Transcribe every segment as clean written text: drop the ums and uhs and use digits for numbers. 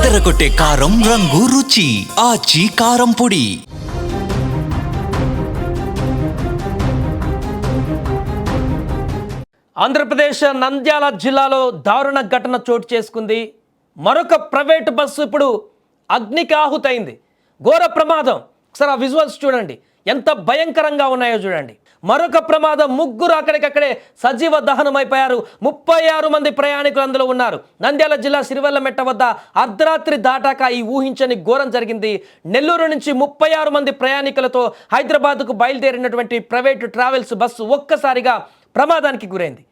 అదరగొట్టే కారం రంగు రుచి ఆచి కారం పొడి. ఆంధ్రప్రదేశ్ నంద్యాల జిల్లాలో దారుణ ఘటన చోటు చేసుకుంది. మరొక ప్రైవేటు బస్సు ఇప్పుడు అగ్నికి ఆహుతైంది. ఘోర ప్రమాదం. ఒకసారి ఆ విజువల్స్ చూడండి, ఎంత భయంకరంగా ఉన్నాయో చూడండి. మరొక ప్రమాదం, ముగ్గురు అక్కడికక్కడే సజీవ దహనమైపోయారు. 36 మంది ప్రయాణికులు అందులో ఉన్నారు. నంద్యాల జిల్లా సిరివెల్లమెట్ట వద్ద అర్ధరాత్రి దాటాక ఈ ఊహించని ఘోరం జరిగింది. నెల్లూరు నుంచి 36 మంది ప్రయాణికులతో హైదరాబాద్కు బయలుదేరినటువంటి ప్రైవేటు ట్రావెల్స్ బస్సు ఒక్కసారిగా ప్రమాదానికి గురైంది.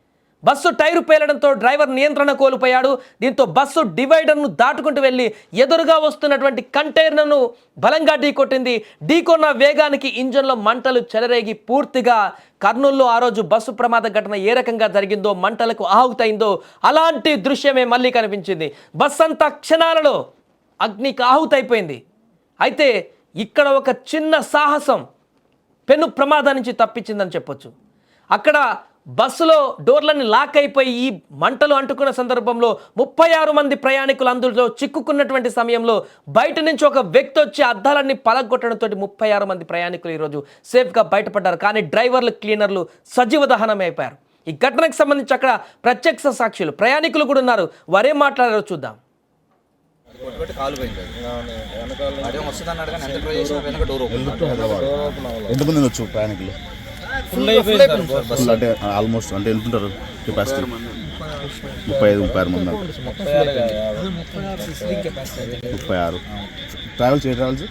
బస్సు టైరు పేలడంతో డ్రైవర్ నియంత్రణ కోల్పోయాడు. దీంతో బస్సు డివైడర్ను దాటుకుంటూ వెళ్ళి ఎదురుగా వస్తున్నటువంటి కంటైనర్ను బలంగా ఢీకొట్టింది. ఢీకొన్న వేగానికి ఇంజన్లో మంటలు చెలరేగి పూర్తిగా కర్నూలులో ఆ రోజు బస్సు ప్రమాద ఘటన ఏ రకంగా జరిగిందో, మంటలకు ఆహుతైందో అలాంటి దృశ్యమే మళ్ళీ కనిపించింది. బస్సు అంతా క్షణాలలో అగ్నికి ఆహుతైపోయింది. అయితే ఇక్కడ ఒక చిన్న సాహసం పెను ప్రమాదం నుంచి తప్పించిందని చెప్పొచ్చు. అక్కడ బస్సులో డోర్లన్నీ లాక్ అయిపోయి ఈ మంటలు అంటుకున్న సందర్భంలో 36 మంది ప్రయాణికులు అందులో చిక్కుకున్నటువంటి సమయంలో బయట నుంచి ఒక వ్యక్తి వచ్చి అద్దాలన్నీ పలగొట్టడంతో 36 మంది ప్రయాణికులు ఈరోజు సేఫ్గా బయటపడ్డారు. కానీ డ్రైవర్లు, క్లీనర్లు సజీవ దహనం అయిపోయారు. ఈ ఘటనకు సంబంధించి అక్కడ ప్రత్యక్ష సాక్షులు, ప్రయాణికులు కూడా ఉన్నారు. వారేం మాట్లాడారో చూద్దాం. ఎంతమంది వచ్చు ప్రయాణికులు? అంటే ఆల్మోస్ట్ అంటే ఎంత ఉంటారు కెపాసిటీ? 35-36 మంది. 36 ట్రావెల్స్. ఏ ట్రావెల్స్?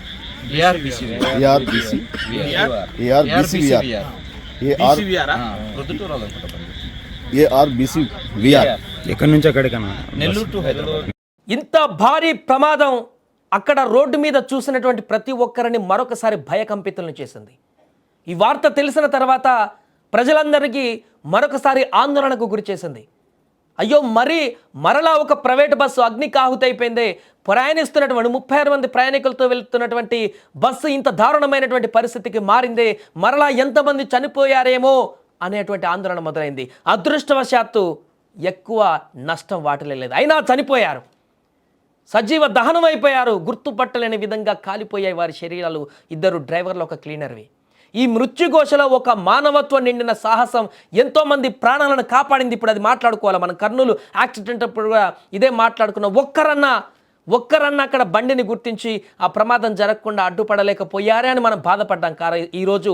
ఏఆర్బిసివిఆర్. ఎక్కడి నుంచి అక్కడికన్నా? నెల్లూరు టు హైదరాబాద్. ఇంత భారీ ప్రమాదం అక్కడ రోడ్డు మీద చూసినటువంటి ప్రతి ఒక్కరిని మరొకసారి భయకంపితులను చేసింది. ఈ వార్త తెలిసిన తర్వాత ప్రజలందరికీ మరొకసారి ఆందోళనకు గురి చేసింది. అయ్యో, మరలా ఒక ప్రైవేట్ బస్సు అగ్నికి ఆహుతైపోయిందే, ప్రయాణిస్తున్నటువంటి 36 మంది ప్రయాణికులతో వెళ్తున్నటువంటి బస్సు ఇంత దారుణమైనటువంటి పరిస్థితికి మారిందే, మరలా ఎంతమంది చనిపోయారేమో అనేటువంటి ఆందోళన మొదలైంది. అదృష్టవశాత్తు ఎక్కువ నష్టం వాటిల్లలేదు, అయినా చనిపోయారు, సజీవ దహనం అయిపోయారు. గుర్తుపట్టలేని విధంగా కాలిపోయాయి వారి శరీరాలు. 2 డ్రైవర్లు, ఒక క్లీనర్వి. ఈ మృత్యుఘోషలో ఒక మానవత్వం నిండిన సాహసం ఎంతోమంది ప్రాణాలను కాపాడింది. ఇప్పుడు అది మాట్లాడుకోవాలి. మనం కర్నూలు యాక్సిడెంట్ అప్పుడు కూడా ఇదే మాట్లాడుకున్నాం. ఒక్కరన్నా అక్కడ బండిని గుర్తించి ఆ ప్రమాదం జరగకుండా అడ్డుపడలేకపోయారే అని మనం బాధపడ్డాం. ఈరోజు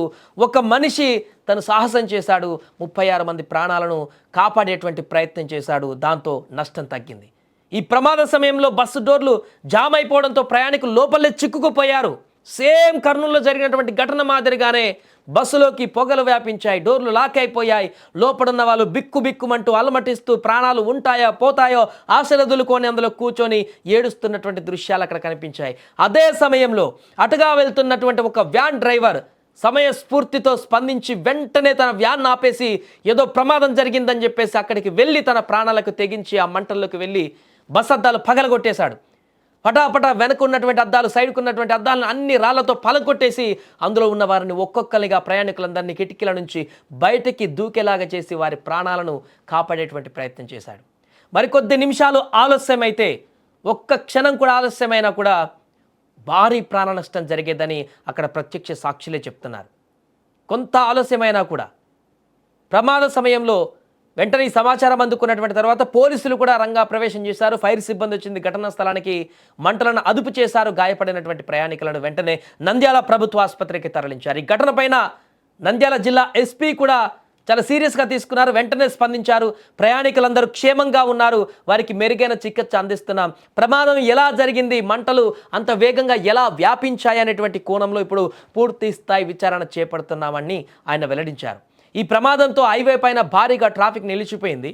ఒక మనిషి తను సాహసం చేశాడు, 36 మంది ప్రాణాలను కాపాడేటువంటి ప్రయత్నం చేశాడు. దాంతో నష్టం తగ్గింది. ఈ ప్రమాద సమయంలో బస్సు డోర్లు జామ్ అయిపోవడంతో ప్రయాణికులు లోపలే చిక్కుకుపోయారు. సేమ్ కర్నూలులో జరిగినటువంటి ఘటన మాదిరిగానే బస్సులోకి పొగలు వ్యాపించాయి, డోర్లు లాక్ అయిపోయాయి. లోపడున్న వాళ్ళు బిక్కుమంటూ అలమటిస్తూ ప్రాణాలు ఉంటాయో పోతాయో ఆశలు వదులుకొని అందులో కూర్చొని ఏడుస్తున్నటువంటి దృశ్యాలు అక్కడ కనిపించాయి. అదే సమయంలో అటుగా వెళ్తున్నటువంటి ఒక వ్యాన్ డ్రైవర్ సమయస్ఫూర్తితో స్పందించి వెంటనే తన వ్యాన్ ఆపేసి ఏదో ప్రమాదం జరిగిందని చెప్పేసి అక్కడికి వెళ్ళి తన ప్రాణాలకు తెగించి ఆ మంటల్లోకి వెళ్ళి బస్ అద్దాలు పగలగొట్టేశాడు. పటాపటా వెనకున్నటువంటి అద్దాలు, సైడ్కు ఉన్నటువంటి అద్దాలను అన్ని రాళ్లతో పలగొట్టేసి అందులో ఉన్న వారిని ఒక్కొక్కరిగా ప్రయాణికులందరినీ కిటికీల నుంచి బయటికి దూకేలాగా చేసి వారి ప్రాణాలను కాపాడేటువంటి ప్రయత్నం చేశాడు. మరికొద్ది నిమిషాలు ఆలస్యమైతే, ఒక్క క్షణం కూడా ఆలస్యమైనా కూడా భారీ ప్రాణ నష్టం జరిగేదని అక్కడ ప్రత్యక్ష సాక్షులే చెప్తున్నారు. కొంత ఆలస్యమైనా కూడా ప్రమాద సమయంలో వెంటనే ఈ సమాచారం అందుకున్నటువంటి తర్వాత పోలీసులు కూడా రంగా ప్రవేశం చేశారు. ఫైర్ సిబ్బంది వచ్చింది ఘటనా స్థలానికి, మంటలను అదుపు చేశారు. గాయపడినటువంటి ప్రయాణికులను వెంటనే నంద్యాల ప్రభుత్వ ఆసుపత్రికి తరలించారు. ఈ ఘటన పైన నంద్యాల జిల్లా ఎస్పీ కూడా చాలా సీరియస్గా తీసుకున్నారు, వెంటనే స్పందించారు. ప్రయాణికులందరూ క్షేమంగా ఉన్నారు, వారికి మెరుగైన చికిత్స అందిస్తున్నాం. ప్రమాదం ఎలా జరిగింది, మంటలు అంత వేగంగా ఎలా వ్యాపించాయి అనేటువంటి కోణంలో ఇప్పుడు పూర్తి స్థాయి విచారణ చేపడుతున్నామని ఆయన వెల్లడించారు. ఈ ప్రమాదంతో హైవే పైన భారీగా ట్రాఫిక్ నిలిచిపోయింది.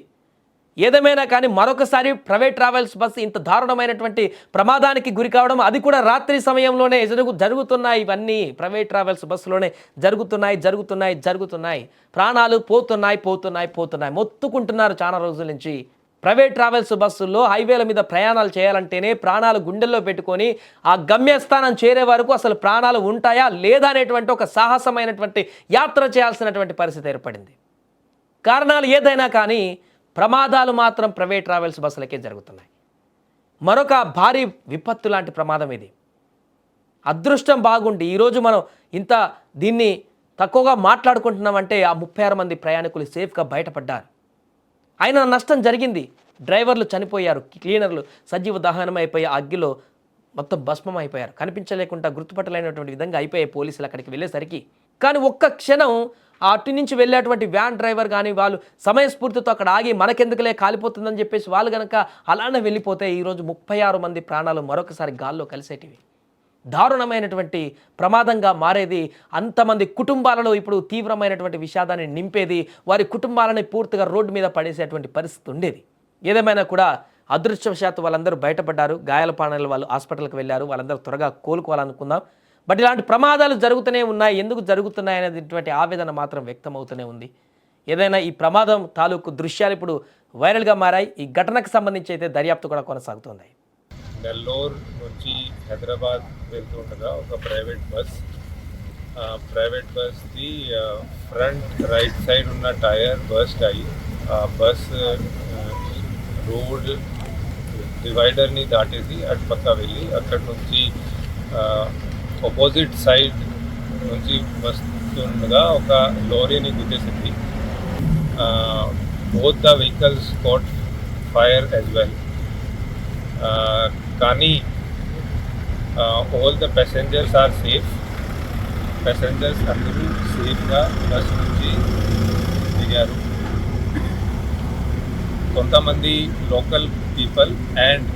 ఏదేమైనా కానీ మరొకసారి ప్రైవేట్ ట్రావెల్స్ బస్సు ఇంత దారుణమైనటువంటి ప్రమాదానికి గురి కావడం, అది కూడా రాత్రి సమయంలోనే జరుగుతున్నాయి. ఇవన్నీ ప్రైవేట్ ట్రావెల్స్ బస్సులోనే జరుగుతున్నాయి. ప్రాణాలు పోతున్నాయి. మొత్తుకుంటున్నారు చాలా రోజుల నుంచి. ప్రైవేట్ ట్రావెల్స్ బస్సుల్లో హైవేల మీద ప్రయాణాలు చేయాలంటేనే ప్రాణాలు గుండెల్లో పెట్టుకొని ఆ గమ్యస్థానం చేరే వరకు అసలు ప్రాణాలు ఉంటాయా లేదా అనేటువంటి ఒక సాహసమైనటువంటి యాత్ర చేయాల్సినటువంటి పరిస్థితి ఏర్పడింది. కారణాలు ఏదైనా కానీ ప్రమాదాలు మాత్రం ప్రైవేట్ ట్రావెల్స్ బస్సులకే జరుగుతున్నాయి. మరొక భారీ విపత్తు లాంటి ప్రమాదం ఇది. అదృష్టం బాగుండి ఈరోజు మనం ఇంత దీన్ని తక్కువగా మాట్లాడుకుంటున్నామంటే ఆ 36 మంది ప్రయాణికులు సేఫ్గా బయటపడ్డారు. అయినా నష్టం జరిగింది. డ్రైవర్లు చనిపోయారు, క్లీనర్లు సజీవ దహనం అయిపోయి అగ్గిలో మొత్తం భస్మం అయిపోయారు. కనిపించలేకుండా గుర్తుపట్టలేనటువంటి విధంగా అయిపోయాయి పోలీసులు అక్కడికి వెళ్ళేసరికి. కానీ ఒక్క క్షణం అటు నుంచి వెళ్ళేటువంటి వ్యాన్ డ్రైవర్ కానీ వాళ్ళు సమయస్ఫూర్తితో అక్కడ ఆగి మనకెందుకులే కాలిపోతుందని చెప్పేసి వాళ్ళు కనుక అలానే వెళ్ళిపోతే ఈరోజు 36 మంది ప్రాణాలు మరొకసారి గాల్లో కలిసేటివి. దారుణమైనటువంటి ప్రమాదంగా మారేది. అంతమంది కుటుంబాలలో ఇప్పుడు తీవ్రమైనటువంటి విషాదాన్ని నింపేది. వారి కుటుంబాలని పూర్తిగా రోడ్డు మీద పడేసేటువంటి పరిస్థితి ఉండేది. ఏదేమైనా కూడా అదృష్టవశాత్తు వాళ్ళందరూ బయటపడ్డారు. గాయాల పానాలు వాళ్ళు హాస్పిటల్కి వెళ్ళారు. వాళ్ళందరూ త్వరగా కోలుకోవాలనుకుందాం. బట్ ఇలాంటి ప్రమాదాలు జరుగుతూనే ఉన్నాయి. ఎందుకు జరుగుతున్నాయి అనేటువంటి ఆవేదన మాత్రం వ్యక్తమవుతూనే ఉంది. ఏదైనా ఈ ప్రమాదం తాలూకు దృశ్యాలు ఇప్పుడు వైరల్గా మారాయి. ఈ ఘటనకు సంబంధించి అయితే దర్యాప్తు కూడా కొనసాగుతుంది. నెల్లూరు నుంచి హైదరాబాద్ వెళ్తుండగా ఒక ప్రైవేట్ బస్ది ఫ్రంట్ రైట్ సైడ్ ఉన్న టైర్ బస్ట్ అయ్యి బస్ రోడ్ డివైడర్ని దాటేసి అటు పక్క వెళ్ళి అక్కడి నుంచి ఆపోజిట్ సైడ్ నుంచి వస్తుండగా ఒక లారీని గుద్దేసింది. Both the vehicles caught fire as well. కానీ all the passengers are safe. Passengers అందరూ సేఫ్గా బస్ నుంచి దిగారు. కొంతమంది local people and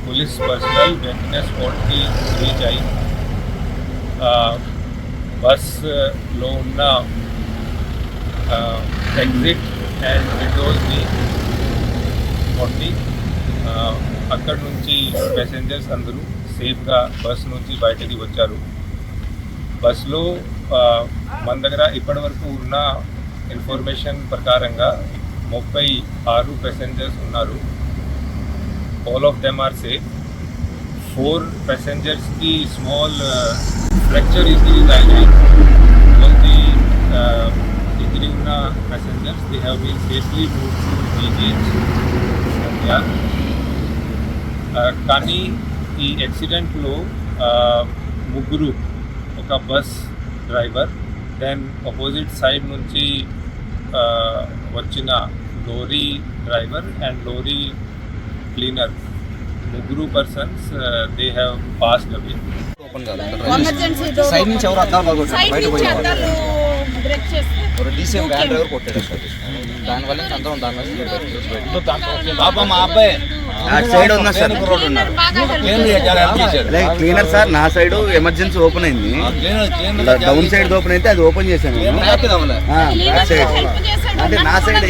police personnel వెంటనే స్పాట్కి రీచ్ అయ్యి బస్లో ఉన్న ఎగ్జిట్ అండ్ విండోస్ని కొట్టి అక్కడి నుంచి ప్యాసెంజర్స్ అందరూ సేఫ్గా బస్ నుంచి బయటకి వచ్చారు. బస్లో మన దగ్గర ఇప్పటివరకు ఉన్న ఇన్ఫర్మేషన్ ప్రకారంగా 36 ప్యాసెంజర్స్ ఉన్నారు. All of them are safe. 4 ప్యాసెంజర్స్కి స్మాల్ ఫ్రాక్చర్ ఇంజరీస్ అయినాయి. ఆల్ ది ఇంజరీ ఉన్న passengers they have been safely moved to GGH. కానీ ఈ యాక్సిడెంట్లో ముగ్గురు, ఒక bus driver, then opposite side నుంచి వచ్చిన lorry driver and lorry cleaner, ముగ్గురు persons they have passed away. Side నుంచి ఎవరు అద్దాలు బాగొట్టారు, బయట పోయారు. డీసీఎం వ్యాన్ డ్రైవర్ కొట్టాడు. దానివల్ల అందరం దానివల్ల పాప మా అబ్బాయి సైడ్ ఉన్నా సార్, క్లీనర్ సార్ నా సైడ్ ఎమర్జెన్సీ ఓపెన్ అయింది. డౌన్ సైడ్ ఓపెన్ అయితే అది ఓపెన్ చేశాను. అంటే నా సైడ్